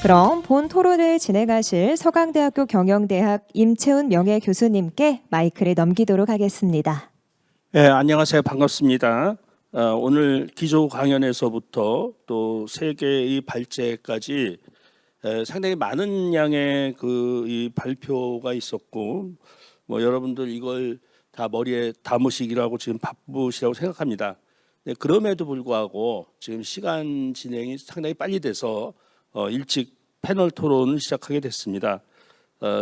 그럼 본 토론을 진행하실 서강대학교 경영대학 임채훈 명예교수님께 마이크를 넘기도록 하겠습니다. 네, 안녕하세요. 반갑습니다. 오늘 기조 강연에서부터 또 세 개의 발제까지 상당히 많은 양의 이 발표가 있었고, 여러분들 이걸 다 머리에 담으시기라고 지금 바쁘시라고 생각합니다. 네, 그럼에도 불구하고 지금 시간 진행이 상당히 빨리 돼서 일찍 패널 토론을 시작하게 됐습니다.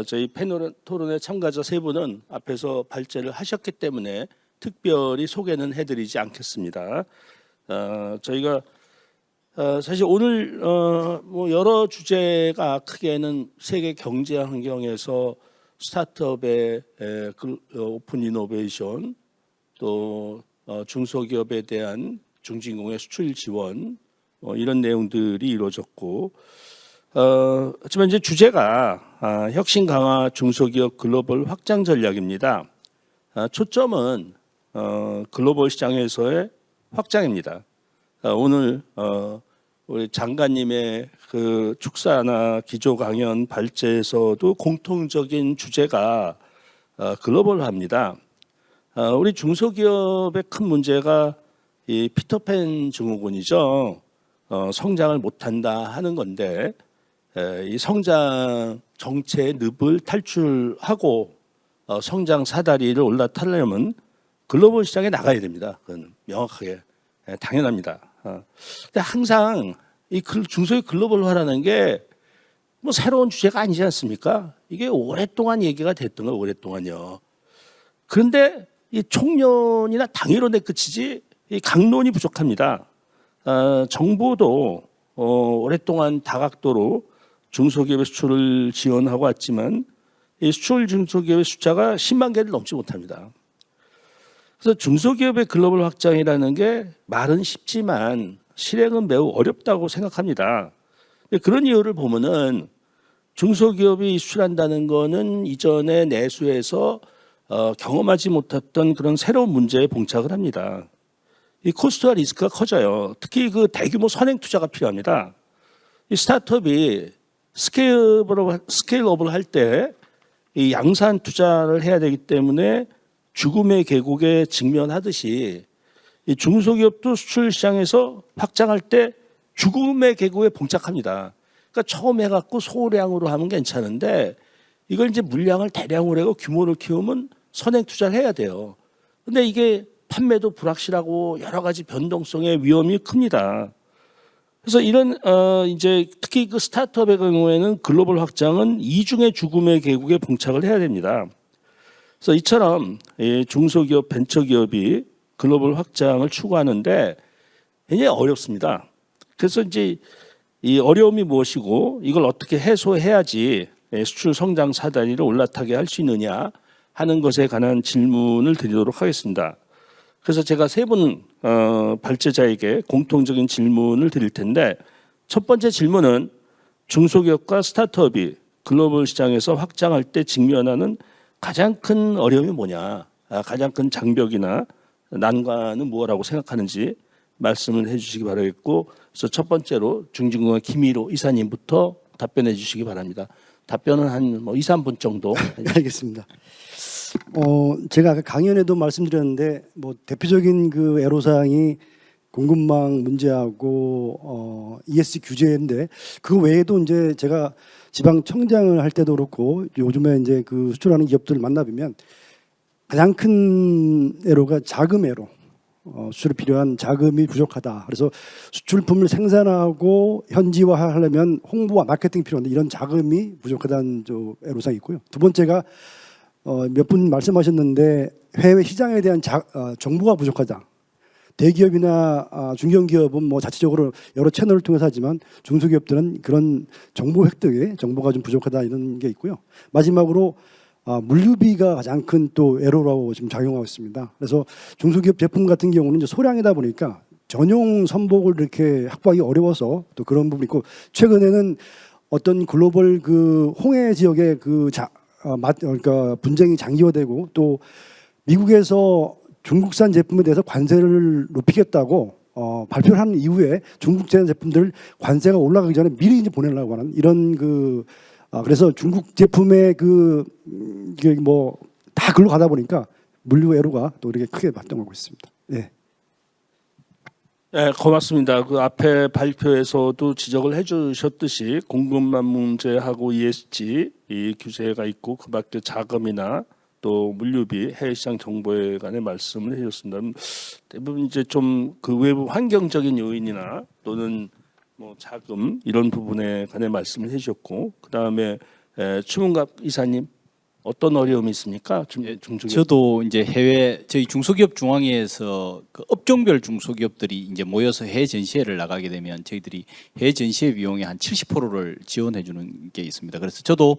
저희 패널 토론의 참가자 세 분은 앞에서 발제를 하셨기 때문에 특별히 소개는 해드리지 않겠습니다. 저희가 사실 오늘 여러 주제가 크게는 세계 경제 환경에서 스타트업의 오픈 이노베이션, 또 중소기업에 대한 중진공의 수출 지원, 이런 내용들이 이루어졌고, 하지만 이제 주제가 혁신 강화 중소기업 글로벌 확장 전략입니다. 초점은 글로벌 시장에서의 확장입니다. 오늘 우리 장관님의 그 축사나 기조 강연 발제에서도 공통적인 주제가 글로벌화입니다. 우리 중소기업의 큰 문제가 이 피터팬 증후군이죠. 성장을 못한다 하는 건데, 이 성장 정체의 늪을 탈출하고 성장 사다리를 올라타려면 글로벌 시장에 나가야 됩니다. 그건 명확하게 당연합니다. 근데 항상 이 중소기업 글로벌화라는 게 뭐 새로운 주제가 아니지 않습니까? 이게 오랫동안 얘기가 됐던 거예요. 오랫동안요. 그런데 이 총론이나 당위론에 그치지 이 강론이 부족합니다. 정부도 오랫동안 다각도로 중소기업의 수출을 지원하고 왔지만 이 수출 중소기업의 숫자가 10만 개를 넘지 못합니다. 그래서 중소기업의 글로벌 확장이라는 게 말은 쉽지만 실행은 매우 어렵다고 생각합니다. 그런 이유를 보면은 중소기업이 수출한다는 거는 이전에 내수에서 경험하지 못했던 그런 새로운 문제에 봉착을 합니다. 이 코스트와 리스크가 커져요. 특히 그 대규모 선행 투자가 필요합니다. 이 스타트업이 스케일업을 할 때 이 양산 투자를 해야 되기 때문에 죽음의 계곡에 직면하듯이 이 중소기업도 수출 시장에서 확장할 때 죽음의 계곡에 봉착합니다. 그러니까 처음 해갖고 소량으로 하면 괜찮은데 이걸 이제 물량을 대량으로 하고 규모를 키우면 선행 투자를 해야 돼요. 근데 이게 판매도 불확실하고 여러 가지 변동성의 위험이 큽니다. 그래서 이런 이제 특히 그 스타트업의 경우에는 글로벌 확장은 이중의 죽음의 계곡에 봉착을 해야 됩니다. 그래서 이처럼 중소기업, 벤처기업이 글로벌 확장을 추구하는데 굉장히 어렵습니다. 그래서 이제 이 어려움이 무엇이고 이걸 어떻게 해소해야지 수출 성장 사다리를 올라타게 할 수 있느냐 하는 것에 관한 질문을 드리도록 하겠습니다. 그래서 제가 세 분 발제자에게 공통적인 질문을 드릴 텐데, 첫 번째 질문은 중소기업과 스타트업이 글로벌 시장에서 확장할 때 직면하는 가장 큰 어려움이 뭐냐, 가장 큰 장벽이나 난관은 무엇이라고 생각하는지 말씀을 해주시기 바라겠고, 그래서 첫 번째로 중진공의 김희로 이사님부터 답변해 주시기 바랍니다. 답변은 한 2, 3분 정도. 알겠습니다. 제가 아까 강연에도 말씀드렸는데 대표적인 그 애로사항이 공급망 문제하고 ESG 규제인데, 그 외에도 이제 제가 지방 청장을 할 때도 그렇고 요즘에 이제 그 수출하는 기업들을 만나보면 가장 큰 애로가 자금 애로, 수출에 필요한 자금이 부족하다. 그래서 수출품을 생산하고 현지화하려면 홍보와 마케팅이 필요한데 이런 자금이 부족하다는 애로사항이 있고요. 두 번째가 몇 분 말씀하셨는데 해외 시장에 대한 정보가 부족하다. 대기업이나 중견기업은 자체적으로 여러 채널을 통해서 하지만 중소기업들은 그런 정보 획득에 정보가 좀 부족하다 이런 게 있고요. 마지막으로 물류비가 가장 큰 또 애로라고 지금 작용하고 있습니다. 그래서 중소기업 제품 같은 경우는 이제 소량이다 보니까 전용 선복을 이렇게 확보하기 어려워서 또 그런 부분이 있고, 최근에는 어떤 글로벌 그 홍해 지역의 그러니까 분쟁이 장기화되고 또 미국에서 중국산 제품에 대해서 관세를 높이겠다고 발표를 한 이후에 중국제 제품들 관세가 올라가기 전에 미리 이제 보내려고 하는 이런 그래서 중국 제품의 이게 뭐 다 글로 가다 보니까 물류 애로가 또 이렇게 크게 발동하고 있습니다. 예. 네, 고맙습니다. 그 앞에 발표에서도 지적을 해주셨듯이 공급망 문제하고 ESG 이 규제가 있고 그밖에 자금이나 또 물류비, 해외시장 정보에 관해 말씀을 해주셨습니다. 대부분 이제 좀 그 외부 환경적인 요인이나 또는 뭐 자금 이런 부분에 관해 말씀을 해주셨고 그 다음에 추문갑 이사님 어떤 어려움이 있습니까? 중소기업. 저도 이제 해외 저희 중소기업 중앙회에서 그 업종별 중소기업들이 이제 모여서 해외 전시회를 나가게 되면 저희들이 해외 전시회 비용의 한 70%를 지원해 주는 게 있습니다. 그래서 저도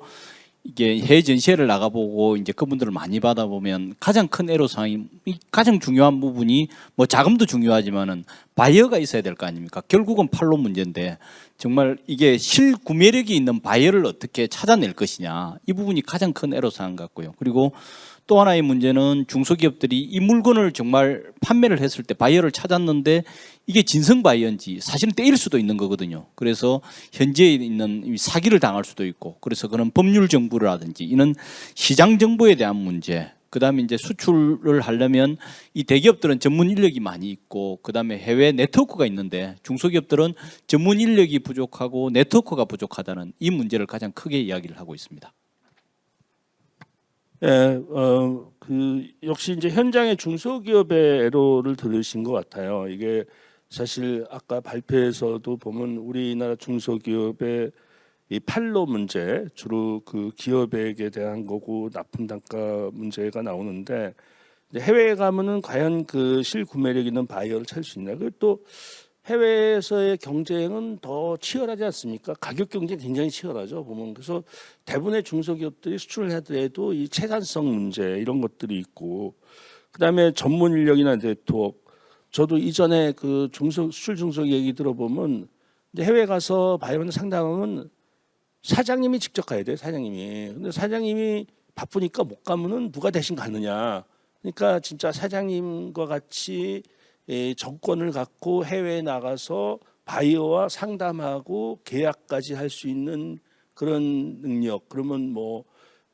이게 해외 전시회를 나가보고 이제 그분들을 많이 받아보면 가장 큰 애로사항이 가장 중요한 부분이 뭐 자금도 중요하지만은 바이어가 있어야 될 거 아닙니까? 결국은 판로 문제인데 정말 이게 실구매력이 있는 바이어를 어떻게 찾아낼 것이냐 이 부분이 가장 큰 애로사항 같고요. 그리고 또 하나의 문제는 중소기업들이 이 물건을 정말 판매를 했을 때 바이어를 찾았는데 이게 진성 바이어인지 사실은 떼일 수도 있는 거거든요. 그래서 현지에 있는 사기를 당할 수도 있고 그래서 그런 법률 정보라든지 이런 시장 정보에 대한 문제 그다음에 이제 수출을 하려면 이 대기업들은 전문 인력이 많이 있고 그다음에 해외 네트워크가 있는데 중소기업들은 전문 인력이 부족하고 네트워크가 부족하다는 이 문제를 가장 크게 이야기를 하고 있습니다. 예, 그 역시 이제 현장의 중소기업의 애로를 들으신 것 같아요. 이게 사실 아까 발표에서도 보면 우리나라 중소기업의 이 판로 문제 주로 그 기업에게 대한 거고 납품 단가 문제가 나오는데 이제 해외에 가면은 과연 그 실구매력 있는 바이어를 찾을 수 있냐? 그리고 또 해외에서의 경쟁은 더 치열하지 않습니까? 가격 경쟁 굉장히 치열하죠. 보면 그래서 대부분의 중소기업들이 수출을 하더라도 이 채산성 문제 이런 것들이 있고 그다음에 전문 인력이나 네트워크 저도 이전에 그 수출 중소기업 얘기 들어보면 이제 해외 가서 바이오는 상담하면 사장님이 직접 가야 돼요. 사장님이. 근데 사장님이 바쁘니까 못 가면은 누가 대신 가느냐. 그러니까 진짜 사장님과 같이 정권을 갖고 해외에 나가서 바이어와 상담하고 계약까지 할 수 있는 그런 능력. 그러면 뭐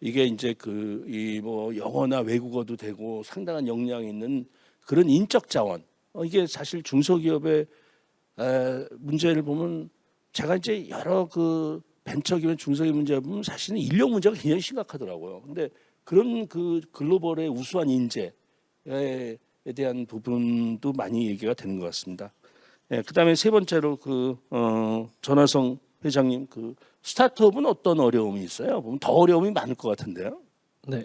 이게 이제 그 이 뭐 영어나 외국어도 되고 상당한 역량이 있는 그런 인적 자원. 이게 사실 중소기업의 문제를 보면 제가 이제 여러 그 벤처기업 중소기업 문제 보면 사실은 인력 문제가 굉장히 심각하더라고요. 근데 그런 그 글로벌의 우수한 인재에 대한 부분도 많이 얘기가 되는 것 같습니다. 그다음에 세 번째로 전화성 회장님 스타트업은 어떤 어려움이 있어요? 보면 더 어려움이 많을 것 같은데요. 네.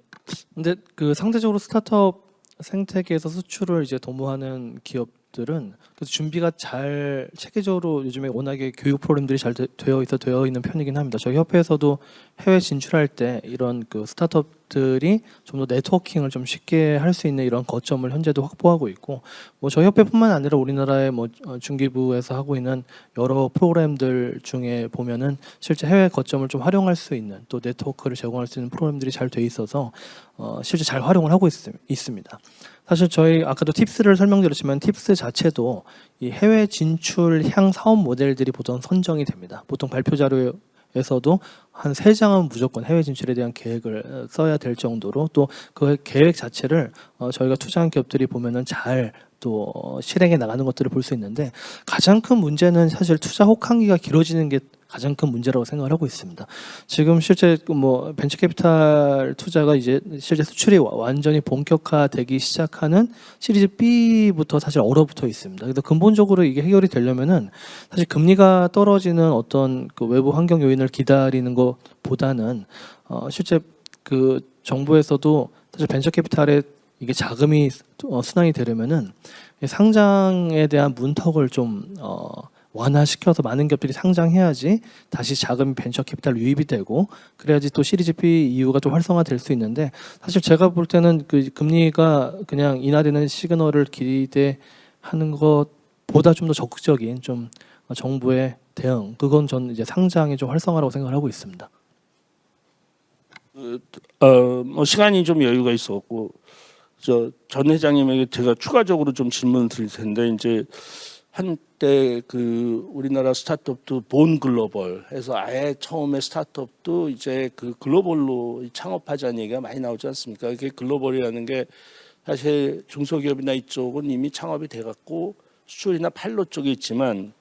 근데 그 상대적으로 스타트업 생태계에서 수출을 이제 도모하는 기업들은 그래서 준비가 잘 체계적으로 요즘에 워낙에 교육 프로그램들이 잘 되어 있는 편이긴 합니다. 저희 협회에서도 해외 진출할 때 이런 그 스타트업들이 좀 더 네트워킹을 좀 쉽게 할 수 있는 이런 거점을 현재도 확보하고 있고 뭐 저희 협회뿐만 아니라 우리나라의 뭐 중기부에서 하고 있는 여러 프로그램들 중에 보면은 실제 해외 거점을 좀 활용할 수 있는 또 네트워크를 제공할 수 있는 프로그램들이 잘 돼 있어서 실제 잘 활용을 하고 있습니다. 사실 저희 아까도 팁스를 설명드렸지만 팁스 자체도 이 해외 진출 향 사업 모델들이 보통 선정이 됩니다. 보통 발표 자료에서도 한 3장은 무조건 해외 진출에 대한 계획을 써야 될 정도로 또 그 계획 자체를 저희가 투자한 기업들이 보면은 잘 또 실행해 나가는 것들을 볼 수 있는데 가장 큰 문제는 사실 투자 혹한기가 길어지는 게 가장 큰 문제라고 생각을 하고 있습니다. 지금 실제 뭐 벤처 캐피탈 투자가 이제 실제 수출이 완전히 본격화되기 시작하는 시리즈 B부터 사실 얼어붙어 있습니다. 그래서 근본적으로 이게 해결이 되려면은 사실 금리가 떨어지는 어떤 그 외부 환경 요인을 기다리는 것보다는 실제 그 정부에서도 사실 벤처 캐피탈에 이게 자금이 순환이 되려면은 상장에 대한 문턱을 좀 완화시켜서 많은 기업들이 상장해야지 다시 자금이 벤처 캐피탈 유입이 되고 그래야지 또 시리즈 B 이후가 좀 활성화될 수 있는데 사실 제가 볼 때는 그 금리가 그냥 인하되는 시그널을 기대하는 것보다 좀 더 적극적인 좀 정부의 대응 그건 전 이제 상장의 좀 활성화라고 생각을 하고 있습니다. 뭐 시간이 좀 여유가 있었고 전 회장님에게 제가 추가적으로 좀 질문을 드릴 텐데 이제 한때 그 우리나라 스타트업도 본 글로벌 해서 아예 처음에 스타트업도 이제 그 글로벌로 창업하자는 얘기가 많이 나오지 않습니까? 이게 글로벌이라는 게 사실 중소기업이나 이쪽은 이미 창업이 돼갖고 수출이나 판로 쪽에 있지만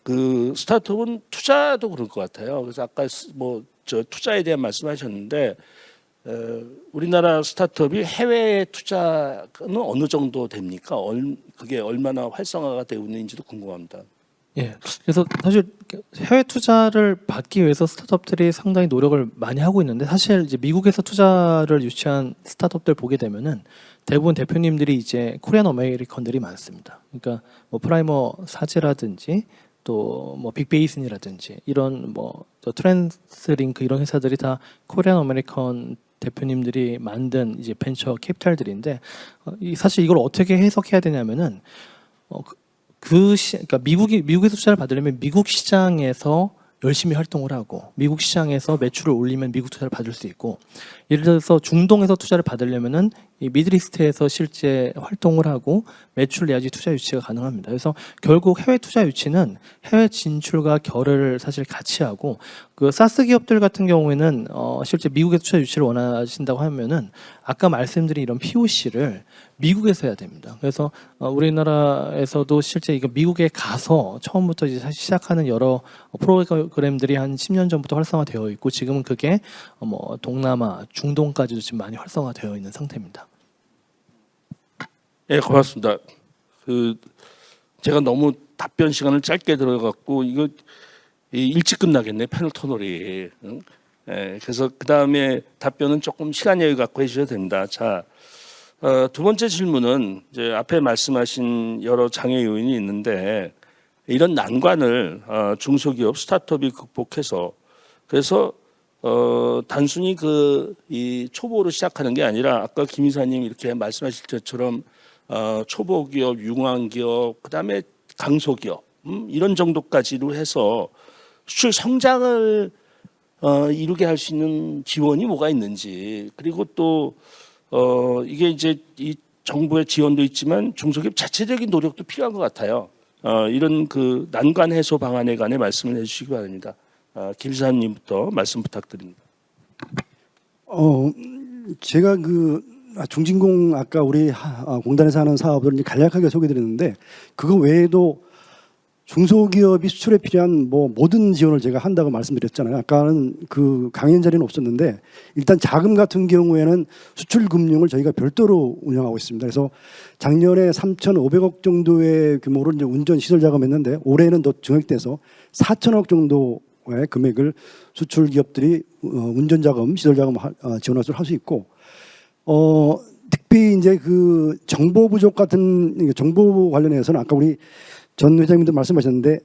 그 스타트업은 투자도 그럴 것 같아요. 그래서 아까 뭐 저 투자에 대한 말씀하셨는데 우리나라 스타트업이 해외 투자는 어느 정도 됩니까? 그게 얼마나 활성화가 되고 있는지도 궁금합니다. 예. 그래서 사실 해외 투자를 받기 위해서 스타트업들이 상당히 노력을 많이 하고 있는데 사실 이제 미국에서 투자를 유치한 스타트업들 보게 되면은 대부분 대표님들이 이제 코리안 아메리컨들이 많습니다. 그러니까 뭐 프라이머 사제라든지 또 뭐 빅베이슨이라든지 이런 뭐 트랜스링크 이런 회사들이 다 코리안 아메리컨 대표님들이 만든 이제 벤처 캐피탈들인데 사실 이걸 어떻게 해석해야 되냐면은 그러니까 미국에서 투자를 받으려면 미국 시장에서 열심히 활동을 하고 미국 시장에서 매출을 올리면 미국 투자를 받을 수 있고 예를 들어서 중동에서 투자를 받으려면은 이 미드리스트에서 실제 활동을 하고 매출 내야지 투자 유치가 가능합니다. 그래서 결국 해외 투자 유치는 해외 진출과 결을 사실 같이 하고 그 사스 기업들 같은 경우에는 실제 미국에서 투자 유치를 원하신다고 하면은 아까 말씀드린 이런 POC를 미국에서 해야 됩니다. 그래서 우리나라에서도 실제 이거 미국에 가서 처음부터 이제 시작하는 여러 프로그램들이 한 10년 전부터 활성화되어 있고 지금은 그게 뭐 동남아, 중동까지도 지금 많이 활성화되어 있는 상태입니다. 예, 고맙습니다. 그 제가 너무 답변 시간을 짧게 들어갖고 이거 일찍 끝나겠네 패널 토론이. 응? 예, 그래서 그 다음에 답변은 조금 시간 여유 갖고 해주셔야 됩니다. 자, 두 번째 질문은 이제 앞에 말씀하신 여러 장애 요인이 있는데 이런 난관을 중소기업 스타트업이 극복해서 그래서 단순히 이 초보로 시작하는 게 아니라 아까 김 이사님 이렇게 말씀하실 것처럼 초보기업, 융합기업, 그다음에 강소기업 이런 정도까지로 해서 수출 성장을 이루게 할 수 있는 지원이 뭐가 있는지 그리고 또 이게 이제 이 정부의 지원도 있지만 중소기업 자체적인 노력도 필요한 것 같아요. 이런 그 난관 해소 방안에 관해 말씀을 해주시기 바랍니다. 김 이사님부터 말씀 부탁드립니다. 제가 그 중진공 아까 우리 공단에서 하는 사업을 이제 간략하게 소개드렸는데 그거 외에도 중소기업이 수출에 필요한 뭐 모든 지원을 제가 한다고 말씀드렸잖아요. 아까는 그 강연 자리는 없었는데 일단 자금 같은 경우에는 수출 금융을 저희가 별도로 운영하고 있습니다. 그래서 작년에 3,500억 정도의 규모로 이제 운전 시설 자금했는데 올해는 더 증액돼서 4,000억 정도의 금액을 수출 기업들이 운전 자금, 시설 자금 지원할 수 있고 특히 이제 그 정보 부족 같은 정보 관련해서는 아까 우리 전 회장님도 말씀하셨는데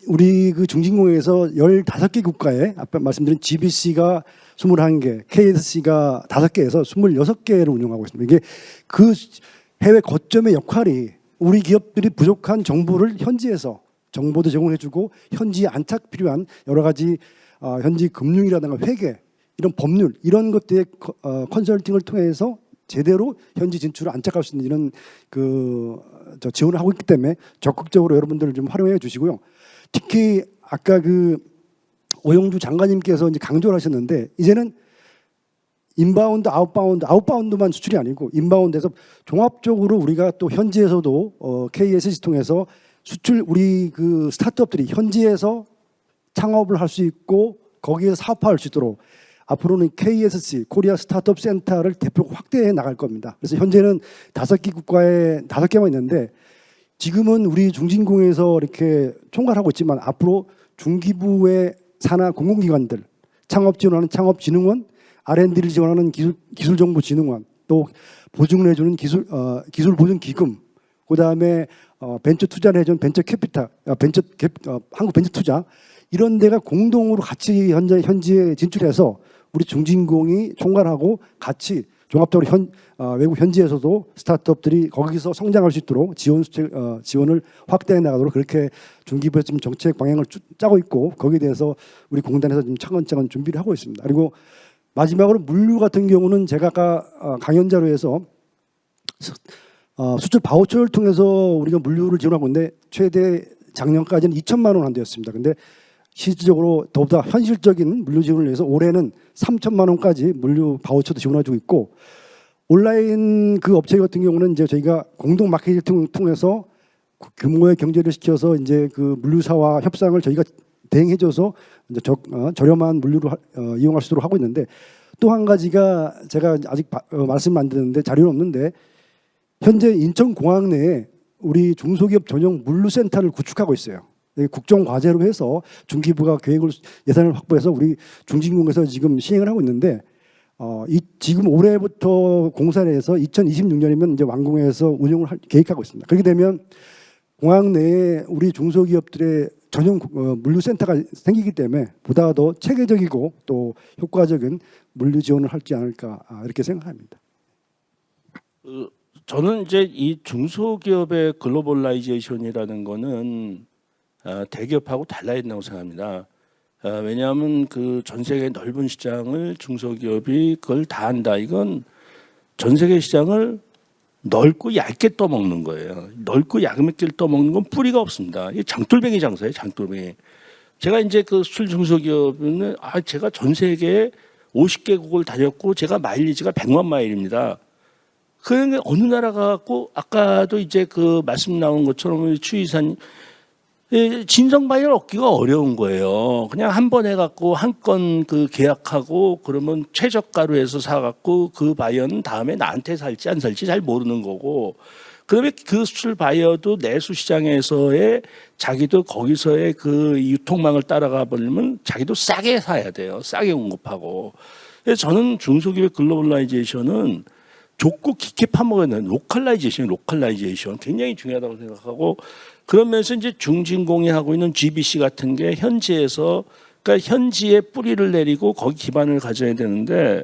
우리 그 중진공에서 15개 국가에 아까 말씀드린 GBC가 21개, KSC가 5개에서 26개를 운영하고 있습니다. 이게 그 해외 거점의 역할이 우리 기업들이 부족한 정보를 현지에서 정보도 제공해주고 현지에 안착 필요한 여러 가지 현지 금융이라든가 회계 이런 법률 이런 것들의 컨설팅을 통해서 제대로 현지 진출을 안착할 수 있는 이런 지원을 하고 있기 때문에 적극적으로 여러분들 좀 활용해 주시고요. 특히 아까 그 오영주 장관님께서 이제 강조를 하셨는데 이제는 인바운드, 아웃바운드만 수출이 아니고 인바운드에서 종합적으로 우리가 또 현지에서도 KSC 통해서 수출 우리 그 스타트업들이 현지에서 창업을 할 수 있고 거기에서 사업화할 수 있도록 앞으로는 KSC 코리아 스타트업 센터를 대폭 확대해 나갈 겁니다. 그래서 현재는 5개 국가에 5개만 있는데 지금은 우리 중진공에서 이렇게 총괄하고 있지만 앞으로 중기부의 산하 공공기관들 창업 지원하는 창업진흥원, R&D를 지원하는 기술정보진흥원, 또 보증을 해주는 기술보증기금, 그다음에 벤처 투자를 해주는 벤처캐피탈, 한국벤처투자 이런 데가 공동으로 같이 현지에 진출해서 우리 중진공이 총괄하고 같이 종합적으로 외국 현지에서도 스타트업들이 거기서 성장할 수 있도록 지원을 확대해 나가도록 그렇게 중기부에서 지금 정책 방향을 짜고 있고 거기에 대해서 우리 공단에서 지금 차근차근 준비를 하고 있습니다. 그리고 마지막으로 물류 같은 경우는 제가 아까 강연 자료에서 수출 바우처를 통해서 우리가 물류를 지원하고 있는데 최대 작년까지는 2천만 원 한도였습니다. 근데 실질적으로 더보다 현실적인 물류 지원을 위해서 올해는 3천만 원까지 물류 바우처도 지원해주고 있고, 온라인 그 업체 같은 경우는 이제 저희가 공동 마케팅을 통해서 규모의 경제를 시켜서 이제 그 물류사와 협상을 저희가 대행해줘서 이제 저렴한 물류를 이용할 수 있도록 하고 있는데, 또 한 가지가 제가 아직 말씀 안 드렸는데 자료는 없는데, 현재 인천공항 내에 우리 중소기업 전용 물류센터를 구축하고 있어요. 국정 과제로 해서 중기부가 예산을 확보해서 우리 중진공에서 지금 시행을 하고 있는데, 지금 올해부터 공사를 해서 2026년이면 이제 완공해서 운영을 계획하고 있습니다. 그렇게 되면 공항 내에 우리 중소기업들의 전용 물류센터가 생기기 때문에 보다 더 체계적이고 또 효과적인 물류 지원을 할지 않을까 이렇게 생각합니다. 저는 이제 이 중소기업의 글로벌라이제이션이라는 거는 대기업하고 달라야 된다고 생각합니다. 왜냐하면 그 전 세계 넓은 시장을 중소기업이 그걸 다 한다. 이건 전 세계 시장을 넓고 얇게 떠먹는 거예요. 넓고 얇게 떠먹는 건 뿌리가 없습니다. 이 장돌뱅이 장사예요, 장돌뱅이. 제가 이제 그 수출 중소기업은 제가 전 세계 50개국을 다녔고 제가 마일리지가 100만 마일입니다. 그러니까 어느 나라 가고 아까도 이제 그 말씀 나온 것처럼 추이산 진성 바이를 얻기가 어려운 거예요. 그냥 한 번 해갖고 한 건 그 계약하고 그러면 최저가로 해서 사갖고 그 바이어는 다음에 나한테 살지 안 살지 잘 모르는 거고, 그다음에 그 수출 바이어도 내수 시장에서의 자기도 거기서의 그 유통망을 따라가 버리면 자기도 싸게 사야 돼요. 싸게 공급하고. 그래서 저는 중소기업 글로벌라이제이션은 좁고 깊게 파먹어야 되는 로컬라이제이션 굉장히 중요하다고 생각하고, 그러면서 이제 중진공이 하고 있는 GBC 같은 게 현지에서, 그러니까 현지에 뿌리를 내리고 거기 기반을 가져야 되는데,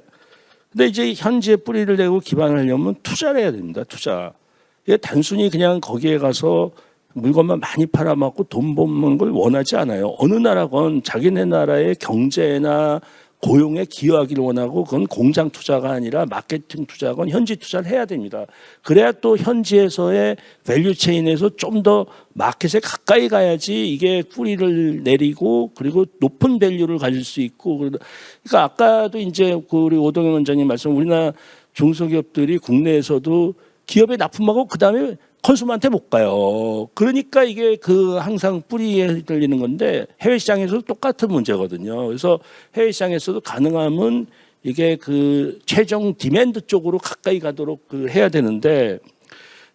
근데 이제 현지에 뿌리를 내고 기반을 하려면 투자를 해야 됩니다. 투자. 이게 단순히 그냥 거기에 가서 물건만 많이 팔아먹고 돈 버는 걸 원하지 않아요. 어느 나라건 자기네 나라의 경제나 고용에 기여하기를 원하고, 그건 공장 투자가 아니라 마케팅 투자건 현지 투자를 해야 됩니다. 그래야 또 현지에서의 밸류 체인에서 좀 더 마켓에 가까이 가야지 이게 뿌리를 내리고 그리고 높은 밸류를 가질 수 있고. 그러니까 아까도 이제 그 우리 오동현 원장님 말씀, 우리나라 중소기업들이 국내에서도 기업에 납품하고 그 다음에 컨슈머한테 못 가요. 그러니까 이게 그 항상 뿌리에 들리는 건데, 해외 시장에서도 똑같은 문제거든요. 그래서 해외 시장에서도 가능하면 이게 그 최종 디맨드 쪽으로 가까이 가도록 그 해야 되는데,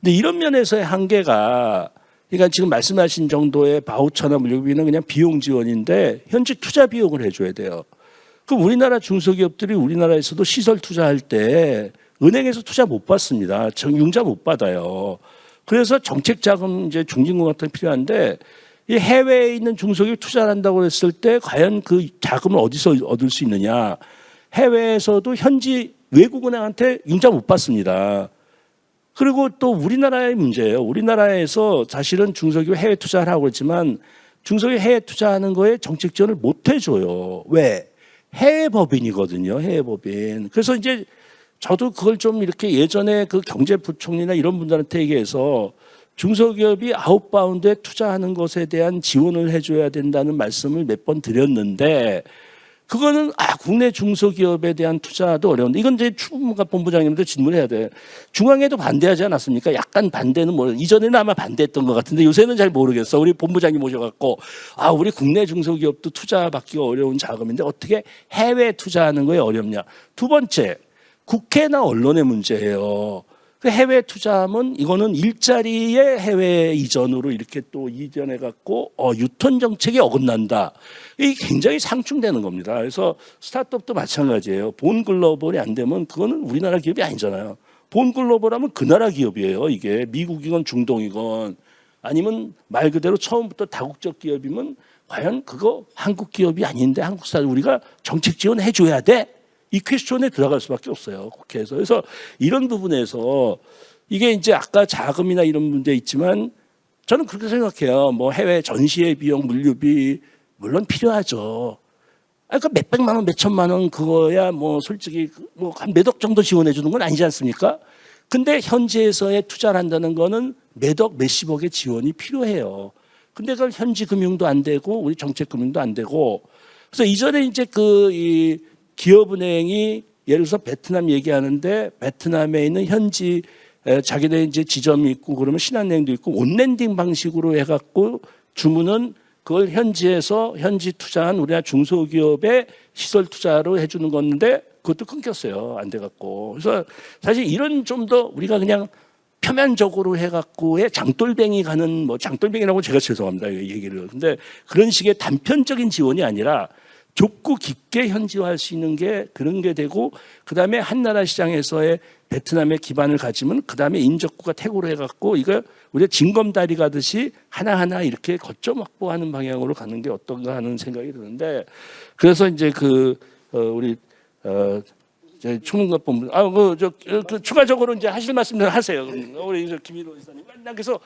근데 이런 면에서의 한계가, 그러니까 지금 말씀하신 정도의 바우처나 물류비는 그냥 비용 지원인데 현지 투자 비용을 해줘야 돼요. 그럼 우리나라 중소기업들이 우리나라에서도 시설 투자할 때 은행에서 투자 못 받습니다. 융자 못 받아요. 그래서 정책 자금 이제 중진공 같은 게 필요한데, 이 해외에 있는 중소기업 투자를 한다고 했을 때 과연 그 자금을 어디서 얻을 수 있느냐? 해외에서도 현지 외국은행한테 융자 못 받습니다. 그리고 또 우리나라의 문제예요. 우리나라에서 사실은 중소기업 해외 투자를 하고 있지만 중소기업 해외 투자하는 거에 정책 지원을 못 해줘요. 왜? 해외 법인이거든요. 해외 법인. 그래서 이제 저도 그걸 좀 이렇게 예전에 그 경제부총리나 이런 분들한테 얘기해서 중소기업이 아웃바운드에 투자하는 것에 대한 지원을 해줘야 된다는 말씀을 몇 번 드렸는데, 그거는 국내 중소기업에 대한 투자도 어려운데, 이건 이제 추문갑 본부장님도 질문해야 돼. 중앙에도 반대하지 않았습니까? 약간 반대는 이전에는 아마 반대했던 것 같은데 요새는 잘 모르겠어. 우리 본부장님 모셔갖고 우리 국내 중소기업도 투자 받기가 어려운 자금인데 어떻게 해외 투자하는 거에 어렵냐. 두 번째, 국회나 언론의 문제예요. 해외 투자하면 이거는 일자리의 해외 이전으로 이렇게 또 이전해 갖고 유턴 정책에 어긋난다. 이게 굉장히 상충되는 겁니다. 그래서 스타트업도 마찬가지예요. 본 글로벌이 안 되면 그거는 우리나라 기업이 아니잖아요. 본 글로벌하면 그 나라 기업이에요. 이게 미국이건 중동이건 아니면 말 그대로 처음부터 다국적 기업이면 과연 그거 한국 기업이 아닌데 한국 사람 우리가 정책 지원해 줘야 돼. 이 퀘스천에 들어갈 수밖에 없어요. 국회에서. 그래서 이런 부분에서 이게 이제 아까 자금이나 이런 문제 있지만 저는 그렇게 생각해요. 뭐 해외 전시회 비용, 물류비 물론 필요하죠. 그러니까 몇백만 원, 몇천만 원 그거야 뭐 솔직히 뭐 한 몇 억 정도 지원해 주는 건 아니지 않습니까? 근데 현지에서의 투자를 한다는 거는 몇억 몇십억의 지원이 필요해요. 근데 그건 현지 금융도 안 되고 우리 정책 금융도 안 되고, 그래서 이전에 이제 이 기업은행이 예를 들어서 베트남 얘기하는데 베트남에 있는 현지 자기네 이제 지점이 있고 그러면 신한은행도 있고 온랜딩 방식으로 해갖고 주문은 그걸 현지에서 현지 투자한 우리나라 중소기업의 시설 투자로 해주는 건데 그것도 끊겼어요. 안 돼갖고. 그래서 사실 이런 좀 더 우리가 그냥 표면적으로 해갖고의 장돌뱅이 가는 뭐 장돌뱅이라고 제가 죄송합니다. 얘기를. 근데 그런 식의 단편적인 지원이 아니라 좁고 깊게 현지화할 수 있는 게 그런 게 되고 그다음에 한나라 시장에서의 베트남의 기반을 가지면 그다음에 인적구가 태고로 해갖고 이거 우리가 징검다리 가듯이 하나하나 이렇게 거점 확보하는 방향으로 가는 게 어떤가 하는 생각이 드는데 그래서 이제 우리 총무관본부 추가적으로 이제 하실 말씀을 하세요. 우리 김일호 이사님. 그래서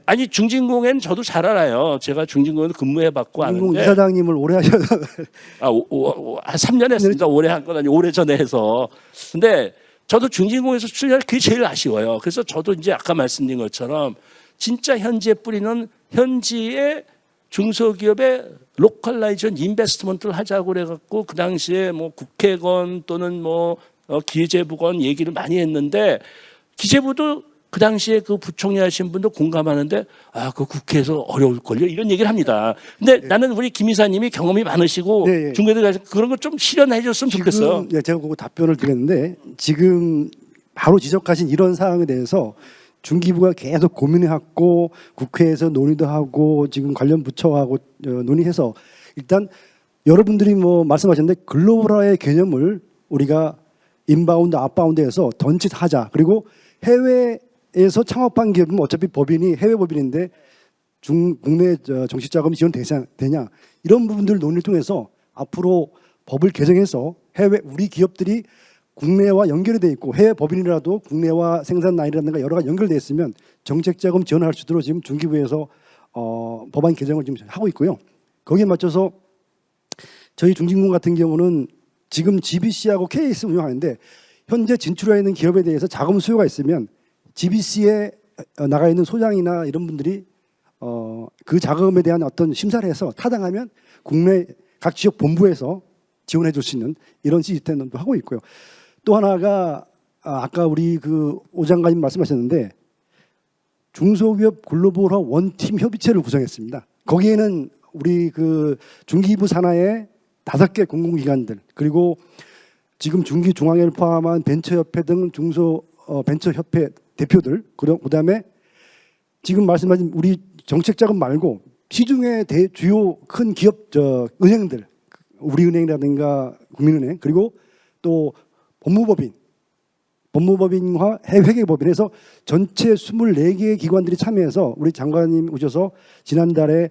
아니 중진공엔 저도 잘 알아요. 제가 중진공에도 근무해봤고 중진공 아는데. 이사장님을 오래 하셔서 한 3년 했습니다. 오래 한 건 아니고 오래 전에 해서. 근데 저도 중진공에서 출연할 그게 제일 아쉬워요. 그래서 저도 이제 아까 말씀드린 것처럼 진짜 현지에 뿌리는 현지의 중소기업의 로컬라이전 인베스트먼트를 하자고 그래갖고 그 당시에 뭐 국회건 또는 기재부건 얘기를 많이 했는데 기재부도 그 당시에 그 부총리 하신 분도 공감하는데 그 국회에서 어려울걸요 이런 얘기를 합니다. 근데 나는 우리 김 이사님이 경험이 많으시고 네, 네. 중국에 가서 그런 거 좀 실현해 줬으면 좋겠어요. 제가 그거 답변을 드렸는데 지금 바로 지적하신 이런 사항에 대해서 중기부가 계속 고민해왔고 국회에서 논의도 하고 지금 관련 부처하고 논의해서 일단 여러분들이 말씀하셨는데 글로벌화의 개념을 우리가 인바운드, 아웃바운드에서 던짓하자. 그리고 해외에서 창업한 기업은 어차피 법인이 해외 법인인데 국내 정치자금 지원 되냐 이런 부분들 논의를 통해서 앞으로 법을 개정해서 해외 우리 기업들이 국내와 연결이 돼 있고 해외 법인이라도 국내와 생산 라인이라든가 여러 가지 연결돼 있으면 정책자금 지원을 할 수 있도록 지금 중기부에서 법안 개정을 지금 하고 있고요. 거기에 맞춰서 저희 중진공 같은 경우는 지금 GBC하고 KS 운영하는데 현재 진출해 있는 기업에 대해서 자금 수요가 있으면 GBC에 나가 있는 소장이나 이런 분들이 그 자금에 대한 어떤 심사를 해서 타당하면 국내 각 지역 본부에서 지원해 줄 수 있는 이런 시스템도 하고 있고요. 또 하나가 아까 우리 오 장관님 말씀하셨는데 중소기업 글로벌화 원팀 협의체를 구성했습니다. 거기에는 우리 중기부 산하의 5개 공공기관들 그리고 지금 중기 중앙회를 포함한 벤처협회 등 벤처협회 대표들 그다음에 지금 말씀하신 우리 정책자금 말고 시중의 주요 큰 기업 은행들 우리은행이라든가 국민은행 그리고 또 법무법인과 회계법인에서 전체 24개의 기관들이 참여해서 우리 장관님 오셔서 지난달에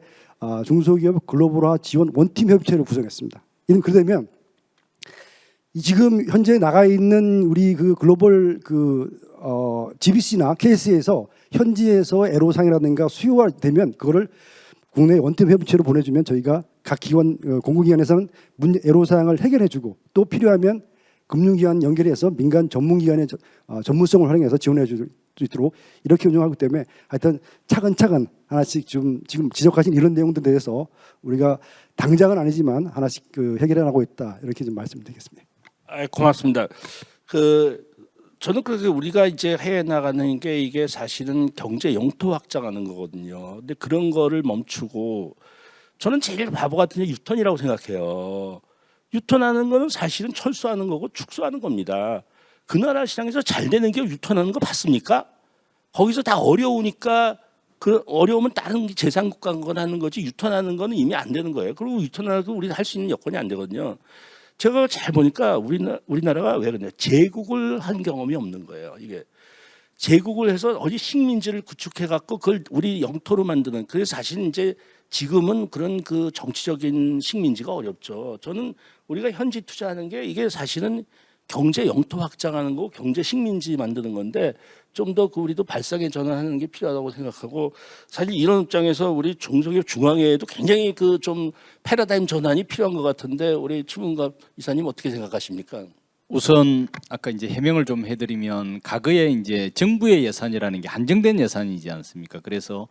중소기업 글로벌화 지원 원팀 협의체를 구성했습니다. 이는 그러면 지금 현재 나가 있는 우리 글로벌 GBC나 KS에서 현지에서 애로사항이라든가 수요가 되면 그거를 국내 원팀 협의체로 보내주면 저희가 각 기관 공공기관에서는 애로사항을 해결해주고 또 필요하면 금융기관 연결해서 민간 전문기관의 전문성을 활용해서 지원해 줄 수 있도록 이렇게 운영하기 때문에 하여튼 차근차근 하나씩 지금 지적하신 이런 내용들에 대해서 우리가 당장은 아니지만 하나씩 해결해 나가고 있다 이렇게 좀 말씀드리겠습니다. 고맙습니다. 저는 그래서 우리가 이제 해외 나가는 게 이게 사실은 경제 영토 확장하는 거거든요. 근데 그런 거를 멈추고 저는 제일 바보 같은 게 유턴이라고 생각해요. 유턴하는 거는 사실은 철수하는 거고 축소하는 겁니다. 그 나라 시장에서 잘 되는 게 유턴하는 거 봤습니까? 거기서 다 어려우니까 어려우면 다른 제3국가 건 하는 거지 유턴하는 거는 이미 안 되는 거예요. 그리고 유턴하고 우리가 할 수 있는 여건이 안 되거든요. 제가 잘 보니까 우리나라가 왜 그러냐 제국을 한 경험이 없는 거예요. 이게 제국을 해서 어디 식민지를 구축해 갖고 그걸 우리 영토로 만드는 그래서 사실 이제 지금은 그런 정치적인 식민지가 어렵죠. 저는 우리가 현지 투자하는 게 이게 사실은 경제 영토 확장하는 거고 경제 식민지 만드는 건데 좀 더 우리도 발상의 전환하는 게 필요하다고 생각하고 사실 이런 입장에서 우리 중소기업 중앙회에도 굉장히 좀 패러다임 전환이 필요한 것 같은데 우리 추문갑 이사님 어떻게 생각하십니까? 우선 아까 이제 해명을 좀 해드리면 과거에 이제 정부의 예산이라는 게 한정된 예산이지 않습니까? 그래서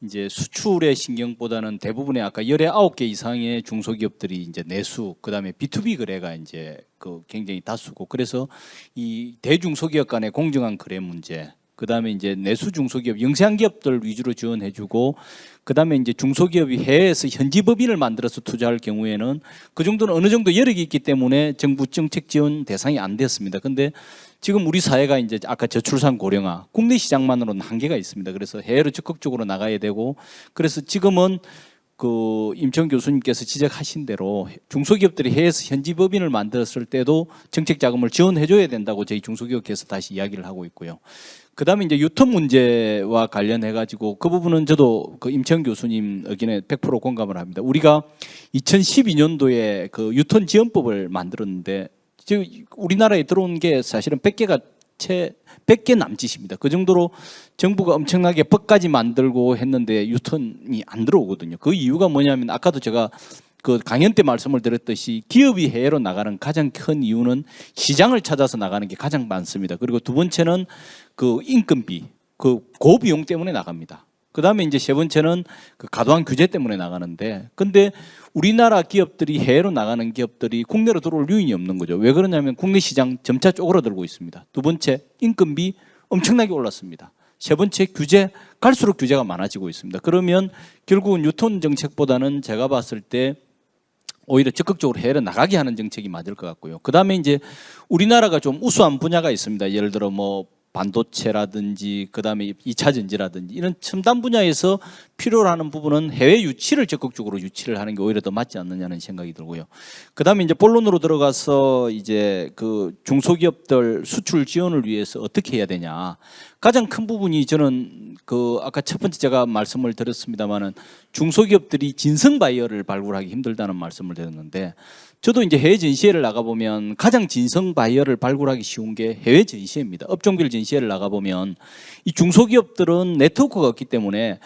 이제 수출의 신경보다는 대부분의 아까 19개 이상의 중소기업들이 이제 내수, 그다음에 B2B 거래가 이제 그 굉장히 다수고, 그래서 이 대중소기업 간의 공정한 거래 문제, 그다음에 이제 내수 중소기업, 영세한 기업들 위주로 지원해주고, 그다음에 이제 중소기업이 해외에서 현지 법인을 만들어서 투자할 경우에는 그 정도는 어느 정도 여력이 있기 때문에 정부 정책 지원 대상이 안 됐습니다. 근데 지금 우리 사회가 이제 아까 저출산 고령화, 국내 시장만으로는 한계가 있습니다. 그래서 해외로 적극적으로 나가야 되고, 그래서 지금은 그 임채훈 교수님께서 지적하신 대로 중소기업들이 해외에서 현지 법인을 만들었을 때도 정책 자금을 지원해줘야 된다고 저희 중소기업계에서 다시 이야기를 하고 있고요. 그다음에 이제 유통 문제와 관련해 가지고 그 부분은 저도 그 임채훈 교수님 의견에 100% 공감을 합니다. 우리가 2012년도에 그 유통 지원법을 만들었는데 지금 우리나라에 들어온 게 사실은 100개가 100개 남짓입니다. 그 정도로 정부가 엄청나게 법까지 만들고 했는데 유턴이 안 들어오거든요. 그 이유가 뭐냐면 아까도 제가 그 강연 때 말씀을 드렸듯이 기업이 해외로 나가는 가장 큰 이유는 시장을 찾아서 나가는 게 가장 많습니다. 그리고 두 번째는 그 인건비, 그 고비용 때문에 나갑니다. 그 다음에 이제 세 번째는 그 과도한 규제 때문에 나가는데, 근데 우리나라 기업들이 해외로 나가는 기업들이 국내로 들어올 요인이 없는 거죠. 왜 그러냐면 국내 시장 점차 쪼그라들고 있습니다. 두 번째, 인건비 엄청나게 올랐습니다. 세 번째, 규제, 갈수록 규제가 많아지고 있습니다. 그러면 결국은 유통 정책보다는 제가 봤을 때 오히려 적극적으로 해외로 나가게 하는 정책이 맞을 것 같고요. 그 다음에 이제 우리나라가 좀 우수한 분야가 있습니다. 예를 들어 뭐 반도체라든지 그다음에 2차 전지라든지 이런 첨단 분야에서 필요로 하는 부분은 해외 유치를 적극적으로 유치를 하는 게 오히려 더 맞지 않느냐는 생각이 들고요. 그다음에 이제 본론으로 들어가서 이제 그 중소기업들 수출 지원을 위해서 어떻게 해야 되냐. 가장 큰 부분이 저는 그 아까 첫 번째 제가 말씀을 드렸습니다마는 중소기업들이 진성 바이어를 발굴하기 힘들다는 말씀을 드렸는데, 저도 이제 해외 전시회를 나가보면 가장 진성 바이어를 발굴하기 쉬운 게 해외 전시회입니다. 업종별 전시회를 나가보면 이 중소기업들은 네트워크가 없기 때문에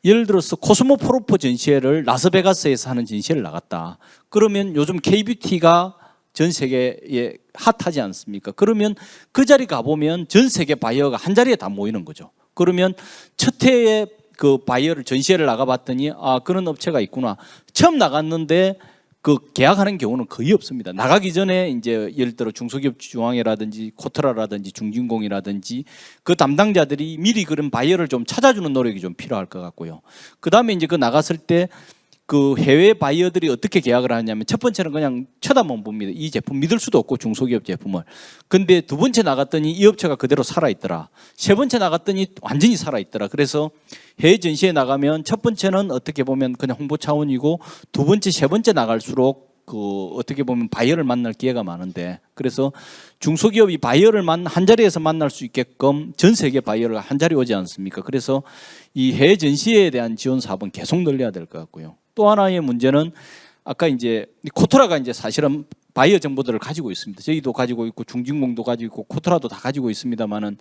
예를 들어서 코스모프로포 전시회를 라스베가스에서 하는 전시회를 나갔다. 그러면 요즘 K뷰티가 전 세계에 핫하지 않습니까? 그러면 그 자리 가보면 전 세계 바이어가 한 자리에 다 모이는 거죠. 그러면 첫 해에 그 바이어를 전시회를 나가봤더니 아, 그런 업체가 있구나. 처음 나갔는데 그 계약하는 경우는 거의 없습니다. 나가기 전에 이제 예를 들어 중소기업 중앙회라든지 코트라라든지 중진공이라든지 그 담당자들이 미리 그런 바이어를 좀 찾아주는 노력이 좀 필요할 것 같고요. 그 다음에 이제 그 나갔을 때 그 해외 바이어들이 어떻게 계약을 하냐면 첫 번째는 그냥 쳐다만 봅니다. 이 제품 믿을 수도 없고 중소기업 제품을. 근데 두 번째 나갔더니 이 업체가 그대로 살아있더라. 세 번째 나갔더니 완전히 살아있더라. 그래서 해외 전시에 나가면 첫 번째는 어떻게 보면 그냥 홍보 차원이고 두 번째, 세 번째 나갈수록 그 어떻게 보면 바이어를 만날 기회가 많은데, 그래서 중소기업이 바이어를 한 자리에서 만날 수 있게끔 전 세계 바이어를 한 자리 오지 않습니까? 그래서 이 해외 전시에 대한 지원 사업은 계속 늘려야 될 것 같고요. 또 하나의 문제는 아까 이제 코트라가 이제 사실은 바이어 정보들을 가지고 있습니다. 저희도 가지고 있고 중진공도 가지고 있고 코트라도 다 가지고 있습니다만은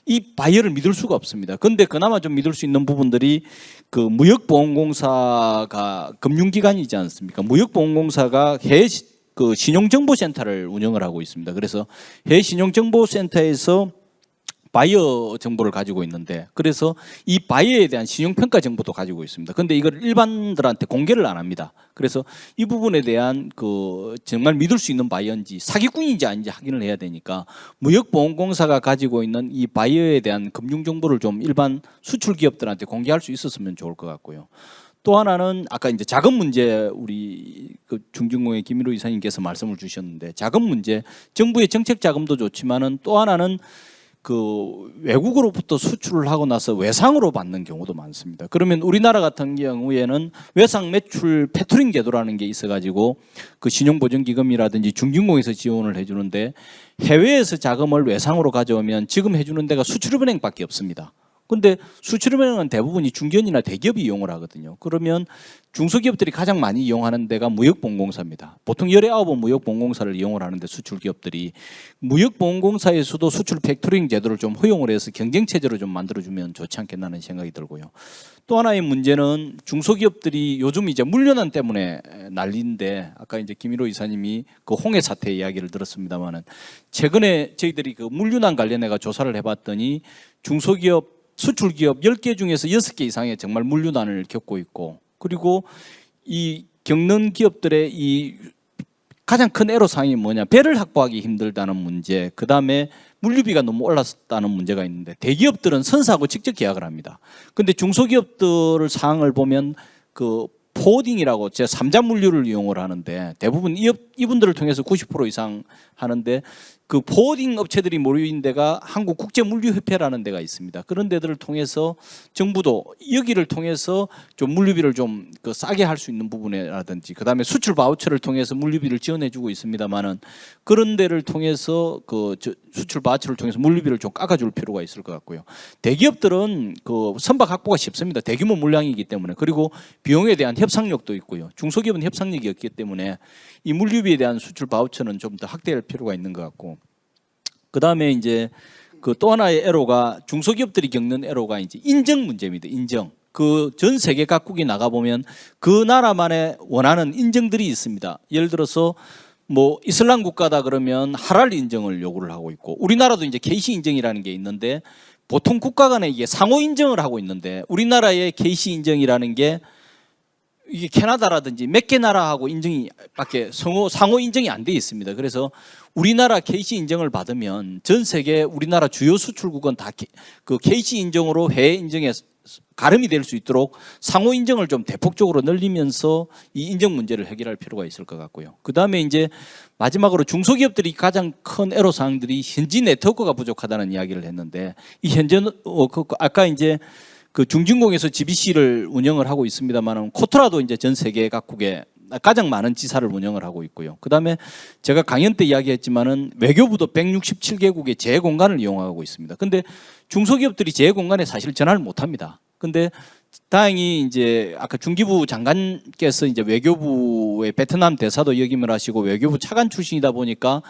이 바이어를 믿을 수가 없습니다. 그런데 그나마 좀 믿을 수 있는 부분들이 그 무역보험공사가 금융기관이지 않습니까? 무역보험공사가 해외 그 신용정보센터를 운영을 하고 있습니다. 그래서 해외 신용정보센터에서 바이어 정보를 가지고 있는데, 그래서 이 바이어에 대한 신용평가 정보도 가지고 있습니다. 그런데 이걸 일반들한테 공개를 안 합니다. 그래서 이 부분에 대한 그 정말 믿을 수 있는 바이어인지 사기꾼인지 아닌지 확인을 해야 되니까 무역보험공사가 가지고 있는 이 바이어에 대한 금융 정보를 좀 일반 수출 기업들한테 공개할 수 있었으면 좋을 것 같고요. 또 하나는 아까 이제 자금 문제, 우리 그 중진공의 김일호 이사님께서 말씀을 주셨는데, 자금 문제, 정부의 정책 자금도 좋지만은 또 하나는 그 외국으로부터 수출을 하고 나서 외상으로 받는 경우도 많습니다. 그러면 우리나라 같은 경우에는 외상 매출 패토링 제도라는 게 있어가지고 그 신용보증기금이라든지 중진공에서 지원을 해주는데, 해외에서 자금을 외상으로 가져오면 지금 해주는 데가 수출은행밖에 없습니다. 근데 수출은행은 대부분이 중견이나 대기업이 이용을 하거든요. 그러면 중소기업들이 가장 많이 이용하는 데가 무역보험공사입니다. 보통 19은 무역보험공사를 이용을 하는데 수출기업들이 무역보험공사에서도 수출 팩토링 제도를 좀 허용을 해서 경쟁체제로 좀 만들어주면 좋지 않겠나는 생각이 들고요. 또 하나의 문제는 중소기업들이 요즘 이제 물류난 때문에 난리인데 아까 이제 김일호 이사님이 그 홍해 사태 이야기를 들었습니다만은 최근에 저희들이 그 물류난 관련해가 조사를 해봤더니 중소기업 수출기업 10개 중에서 6개 이상의 정말 물류난을 겪고 있고 그리고 이 겪는 기업들의 이 가장 큰 애로사항이 뭐냐 배를 확보하기 힘들다는 문제 그다음에 물류비가 너무 올랐다는 문제가 있는데 대기업들은 선사하고 직접 계약을 합니다. 근데 중소기업들 사항을 보면 그 포딩이라고 제 3자 물류를 이용을 하는데 대부분 이분들을 통해서 90% 이상 하는데 그 포딩 업체들이 모인 데가 한국국제물류협회라는 데가 있습니다. 그런 데들을 통해서 정부도 여기를 통해서 좀 물류비를 좀 그 싸게 할 수 있는 부분이라든지 그다음에 수출 바우처를 통해서 물류비를 지원해주고 있습니다만은 그런 데를 통해서 그 수출 바우처를 통해서 물류비를 좀 깎아줄 필요가 있을 것 같고요. 대기업들은 그 선박 확보가 쉽습니다. 대규모 물량이기 때문에 그리고 비용에 대한 협상력도 있고요. 중소기업은 협상력이 없기 때문에 이 물류비에 대한 수출 바우처는 좀 더 확대할 필요가 있는 것 같고. 그 다음에 이제 그 또 하나의 애로가 중소기업들이 겪는 애로가 이제 인정 문제입니다. 인정. 그 전 세계 각국이 나가 보면 그 나라만의 원하는 인정들이 있습니다. 예를 들어서 뭐 이슬람 국가다 그러면 하랄 인정을 요구를 하고 있고 우리나라도 이제 KC 인정이라는 게 있는데 보통 국가 간에 이게 상호 인정을 하고 있는데 우리나라의 KC 인정이라는 게 이게 캐나다라든지 몇 개 나라하고 인정이 밖에 상호 인정이 안 돼 있습니다. 그래서 우리나라 KC 인정을 받으면 전 세계 우리나라 주요 수출국은 다 그 KC 인정으로 해외 인정에 가름이 될 수 있도록 상호 인정을 좀 대폭적으로 늘리면서 이 인정 문제를 해결할 필요가 있을 것 같고요. 그 다음에 이제 마지막으로 중소기업들이 가장 큰 애로 사항들이 현지 네트워크가 부족하다는 이야기를 했는데 이 현재 아까 이제 그 중진공에서 GBC를 운영을 하고 있습니다만은 코트라도 이제 전 세계 각국에 가장 많은 지사를 운영을 하고 있고요. 그다음에 제가 강연 때 이야기했지만은 외교부도 167개국의 재해 공간을 이용하고 있습니다. 근데 중소기업들이 재해 공간에 사실 전화를 못 합니다. 근데 다행히 이제 아까 중기부 장관께서 이제 외교부의 베트남 대사도 역임을 하시고 외교부 차관 출신이다 보니까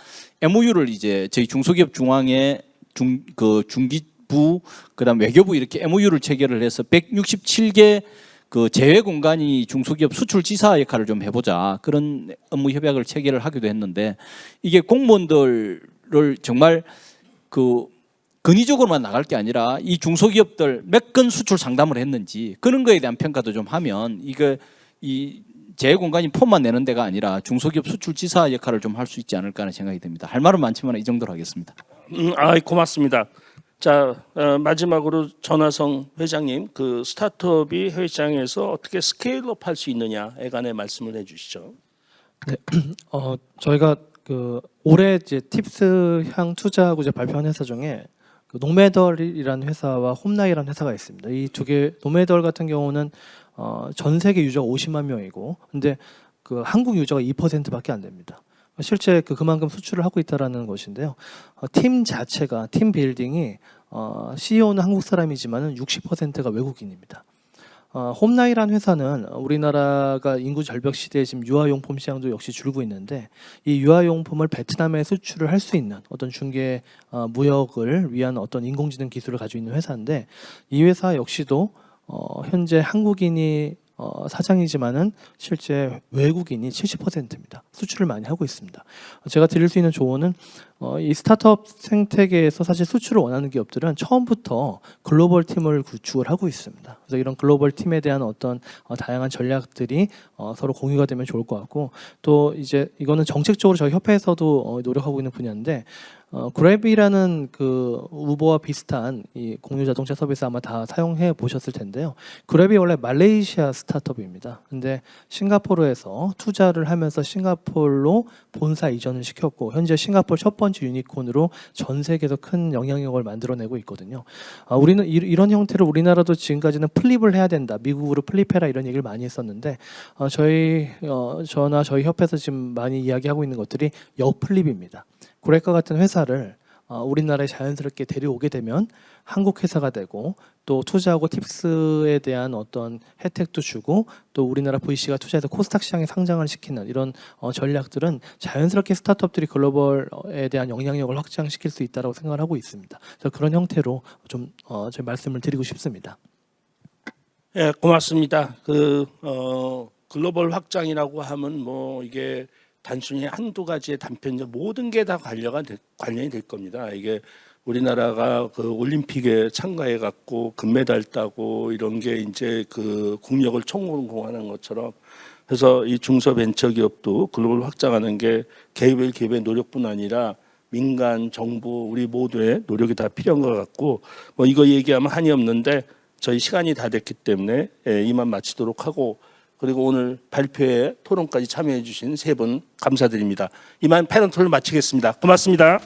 MOU를 이제 저희 중소기업 중앙에 중기부 그다음 외교부 이렇게 MOU를 체결을 해서 167개 그 제외 공간이 중소기업 수출 지사 역할을 좀 해보자 그런 업무 협약을 체결을 하기도 했는데 이게 공무원들을 정말 그 근위적으로만 나갈 게 아니라 이 중소기업들 몇 건 수출 상담을 했는지 그런 거에 대한 평가도 좀 하면 이거 이 제외 공간이 폼만 내는 데가 아니라 중소기업 수출 지사 역할을 좀 할 수 있지 않을까 하는 생각이 듭니다. 할 말은 많지만 이 정도로 하겠습니다. 고맙습니다. 자 마지막으로 전화성 회장님 그 스타트업이 해외 시장에서 어떻게 스케일업 할 수 있느냐에 관해 말씀을 해주시죠. 네, 저희가 그 올해 이제 팁스향 투자하고 이제 발표한 회사 중에 그 노매덜이라는 회사와 홈나이라는 회사가 있습니다. 이 두 개 노매덜 같은 경우는 전 세계 유저가 50만 명이고, 근데 그 한국 유저가 2%밖에 안 됩니다. 실제 그만큼 수출을 하고 있다라는 것인데요. 팀 자체가 팀 빌딩이 CEO는 한국 사람이지만은 60%가 외국인입니다. 홈나이라는 회사는 우리나라가 인구 절벽 시대에 지금 유아용품 시장도 역시 줄고 있는데 이 유아용품을 베트남에 수출을 할 수 있는 어떤 중개 무역을 위한 어떤 인공지능 기술을 가지고 있는 회사인데 이 회사 역시도 현재 한국인이 사장이지만은 실제 외국인이 70%입니다. 수출을 많이 하고 있습니다. 제가 드릴 수 있는 조언은 이 스타트업 생태계에서 사실 수출을 원하는 기업들은 처음부터 글로벌 팀을 구축을 하고 있습니다. 그래서 이런 글로벌 팀에 대한 어떤 다양한 전략들이 서로 공유가 되면 좋을 것 같고 또 이제 이거는 정책적으로 저희 협회에서도 노력하고 있는 분야인데 그랩이라는 그 우버와 비슷한 이 공유 자동차 서비스 아마 다 사용해 보셨을 텐데요. 그랩이 원래 말레이시아 스타트업입니다. 근데 싱가포르에서 투자를 하면서 싱가포르로 본사 이전을 시켰고 현재 싱가포르 첫 번째 유니콘으로 전 세계에서 큰 영향력을 만들어내고 있거든요. 우리는 이런 형태를 우리나라도 지금까지는 플립을 해야 된다. 미국으로 플립해라 이런 얘기를 많이 했었는데 저나 저희 협회에서 지금 많이 이야기하고 있는 것들이 역플립입니다. 그랩과 같은 회사를 우리나라에 자연스럽게 데려오게 되면 한국 회사가 되고 또 투자하고 팁스에 대한 어떤 혜택도 주고 또 우리나라 VC가 투자해서 코스닥 시장에 상장을 시키는 이런 전략들은 자연스럽게 스타트업들이 글로벌에 대한 영향력을 확장시킬 수 있다고 생각을 하고 있습니다. 그래서 그런 형태로 좀 제 말씀을 드리고 싶습니다. 예, 고맙습니다. 글로벌 확장이라고 하면 뭐 이게 단순히 한두 가지의 단편적 모든 게 다 관련이 될 겁니다. 이게 우리나라가 그 올림픽에 참가해 갖고 금메달 따고 이런 게 이제 그 국력을 총공하는 것처럼 그래서 이 중소벤처기업도 글로벌 확장하는 게 기업의 노력뿐 아니라 민간, 정부, 우리 모두의 노력이 다 필요한 것 같고 뭐 이거 얘기하면 한이 없는데 저희 시간이 다 됐기 때문에 이만 마치도록 하고 그리고 오늘 발표회 토론까지 참여해 주신 세 분 감사드립니다. 이만 패널 토론을 마치겠습니다. 고맙습니다.